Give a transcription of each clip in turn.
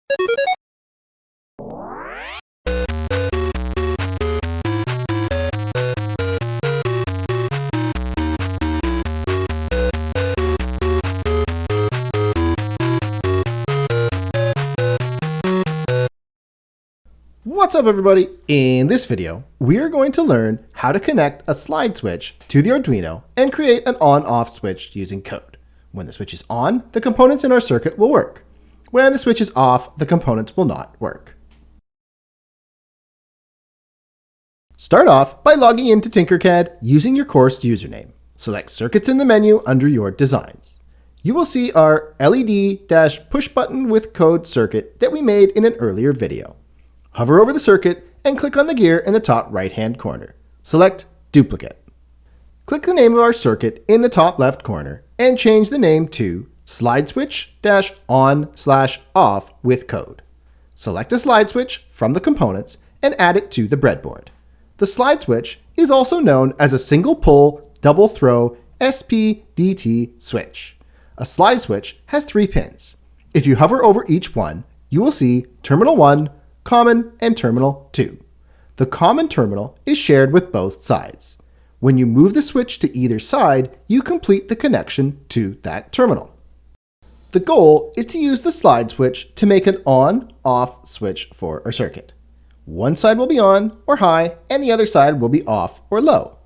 What's up everybody? In this video, we are going to learn how to connect a slide switch to the Arduino and create an on-off switch using code. When the switch is on, the components in our circuit will work. When the switch is off, the components will not work. Start off by logging into Tinkercad using your course username. Select Circuits in the menu under your designs. You will see our LED-push button with code circuit that we made in an earlier video. Hover over the circuit and click on the gear in the top right-hand corner. Select Duplicate. Click the name of our circuit in the top left corner and change the name to Slideswitch-on/off with code. Select a slide switch from the components and add it to the breadboard. The slide switch is also known as a single pull, double throw SPDT switch. A slide switch has 3 pins. If you hover over each one, you will see Terminal 1, Common, and Terminal 2. The common terminal is shared with both sides. When you move the switch to either side, you complete the connection to that terminal. The goal is to use the slide switch to make an on-off switch for our circuit. One side will be on or high, and the other side will be off or low.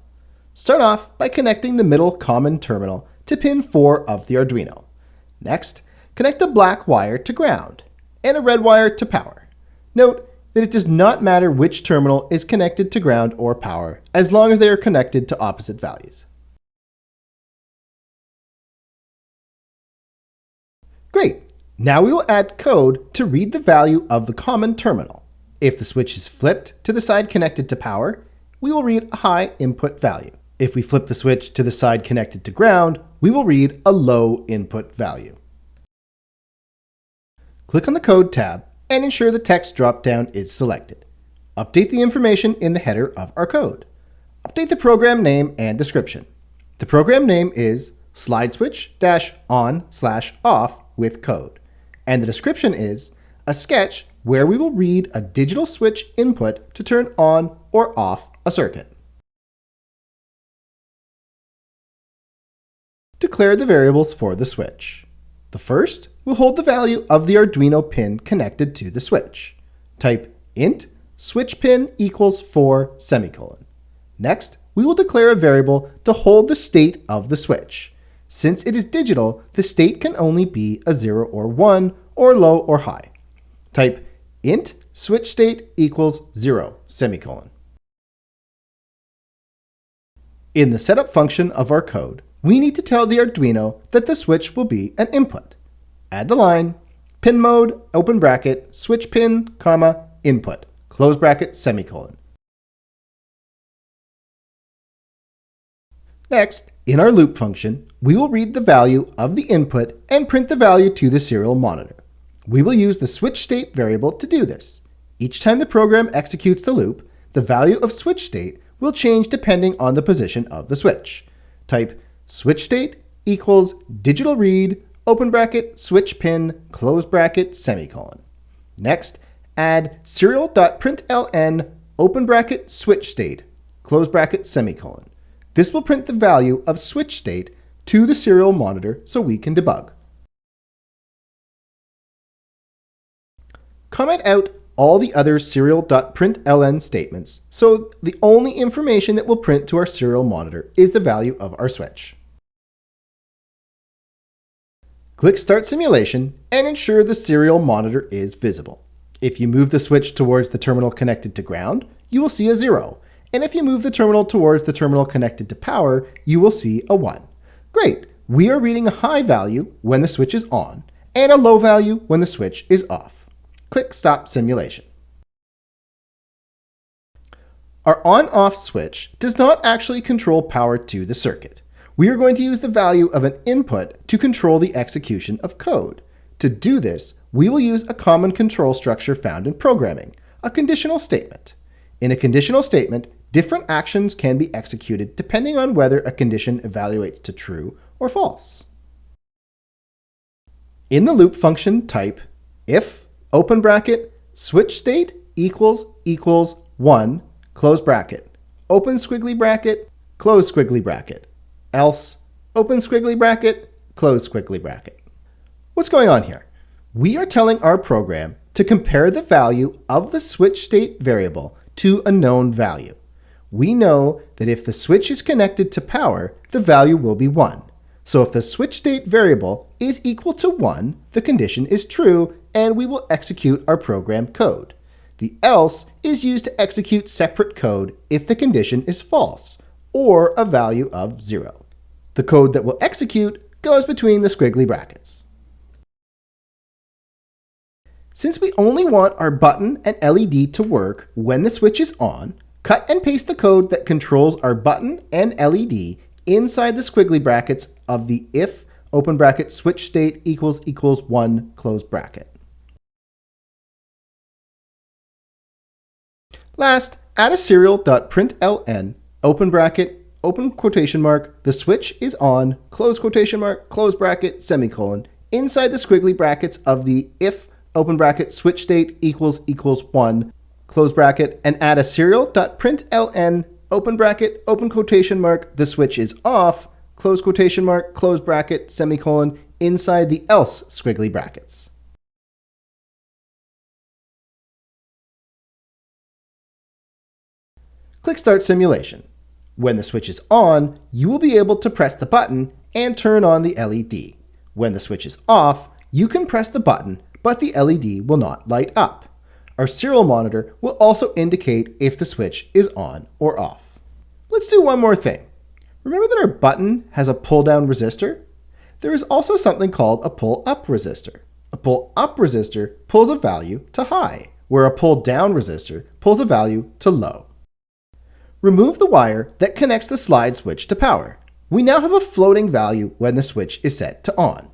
Start off by connecting the middle common terminal to pin 4 of the Arduino. Next, connect a black wire to ground and a red wire to power. Note that it does not matter which terminal is connected to ground or power, as long as they are connected to opposite values. Great! Now we will add code to read the value of the common terminal. If the switch is flipped to the side connected to power, we will read a high input value. If we flip the switch to the side connected to ground, we will read a low input value. Click on the Code tab and ensure the text drop-down is selected. Update the information in the header of our code. Update the program name and description. The program name is slideswitch-on/off with code, and the description is a sketch where we will read a digital switch input to turn on or off a circuit. Declare the variables for the switch. The first will hold the value of the Arduino pin connected to the switch. Type int switch pin equals 4 semicolon. Next, we will declare a variable to hold the state of the switch. Since it is digital, the state can only be a 0 or 1 or low or high. Type int switch state equals 0 semicolon. In the setup function of our code, we need to tell the Arduino that the switch will be an input. Add the line, pin mode, open bracket, switch pin, comma, input, close bracket, semicolon. Next, in our loop function, we will read the value of the input and print the value to the serial monitor. We will use the switch state variable to do this. Each time the program executes the loop, the value of switch state will change depending on the position of the switch. Type switch state equals digital read, open bracket, switch pin, close bracket, semicolon. Next, add serial.println, open bracket, switch state, close bracket, semicolon. This will print the value of switch state to the serial monitor so we can debug. Comment out all the other serial.println statements, so the only information that will print to our serial monitor is the value of our switch. Click Start Simulation and ensure the serial monitor is visible. If you move the switch towards the terminal connected to ground, you will see a 0. And if you move the terminal towards the terminal connected to power, you will see a 1. Great! We are reading a high value when the switch is on and a low value when the switch is off. Click Stop Simulation. Our on-off switch does not actually control power to the circuit. We are going to use the value of an input to control the execution of code. To do this, we will use a common control structure found in programming, a conditional statement. In a conditional statement, different actions can be executed depending on whether a condition evaluates to true or false. In the loop function, type if open bracket, switch state equals 1, close bracket, open squiggly bracket, close squiggly bracket, else, open squiggly bracket, close squiggly bracket. What's going on here? We are telling our program to compare the value of the switch state variable to a known value. We know that if the switch is connected to power, the value will be 1. So if the switch state variable is equal to 1, the condition is true, and we will execute our program code. The else is used to execute separate code if the condition is false, or a value of 0. The code that will execute goes between the squiggly brackets. Since we only want our button and LED to work when the switch is on, cut and paste the code that controls our button and LED inside the squiggly brackets of the if open bracket switch state equals 1 close bracket. Last, add a serial.println open bracket open quotation mark the switch is on close quotation mark close bracket semicolon inside the squiggly brackets of the if open bracket switch state equals 1 close bracket, and add a serial.println open bracket open quotation mark the switch is off close quotation mark close bracket semicolon inside the else squiggly brackets. Click Start Simulation. When the switch is on, you will be able to press the button and turn on the LED. When the switch is off, you can press the button, but the LED will not light up. Our serial monitor will also indicate if the switch is on or off. Let's do one more thing. Remember that our button has a pull-down resistor? There is also something called a pull-up resistor. A pull-up resistor pulls a value to high, where a pull-down resistor pulls a value to low. Remove the wire that connects the slide switch to power. We now have a floating value when the switch is set to on.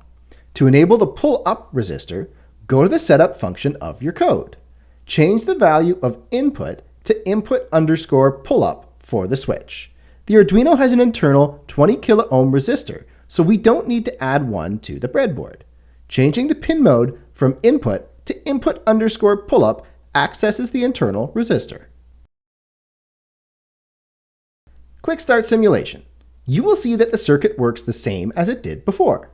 To enable the pull-up resistor, go to the setup function of your code. Change the value of input to input underscore pull-up for the switch. The Arduino has an internal 20 kilo ohm resistor, so we don't need to add one to the breadboard. Changing the pin mode from input to input underscore pull-up accesses the internal resistor. Click Start Simulation. You will see that the circuit works the same as it did before.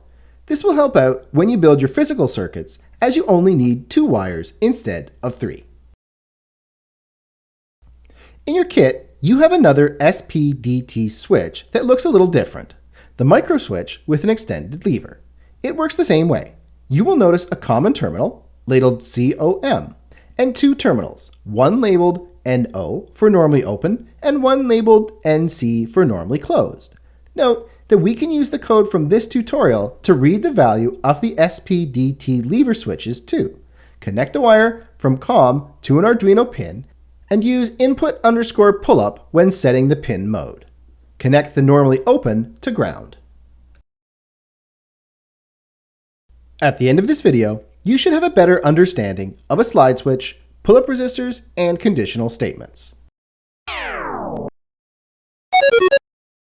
This will help out when you build your physical circuits, as you only need 2 wires instead of 3. In your kit, you have another SPDT switch that looks a little different, the micro switch with an extended lever. It works the same way. You will notice a common terminal, labeled COM, and 2 terminals, one labeled NO for normally open, and one labeled NC for normally closed. Note that we can use the code from this tutorial to read the value of the SPDT lever switches too. Connect a wire from COM to an Arduino pin and use input underscore pull-up when setting the pin mode. Connect the normally open to ground. At the end of this video, you should have a better understanding of a slide switch, pull-up resistors, and conditional statements.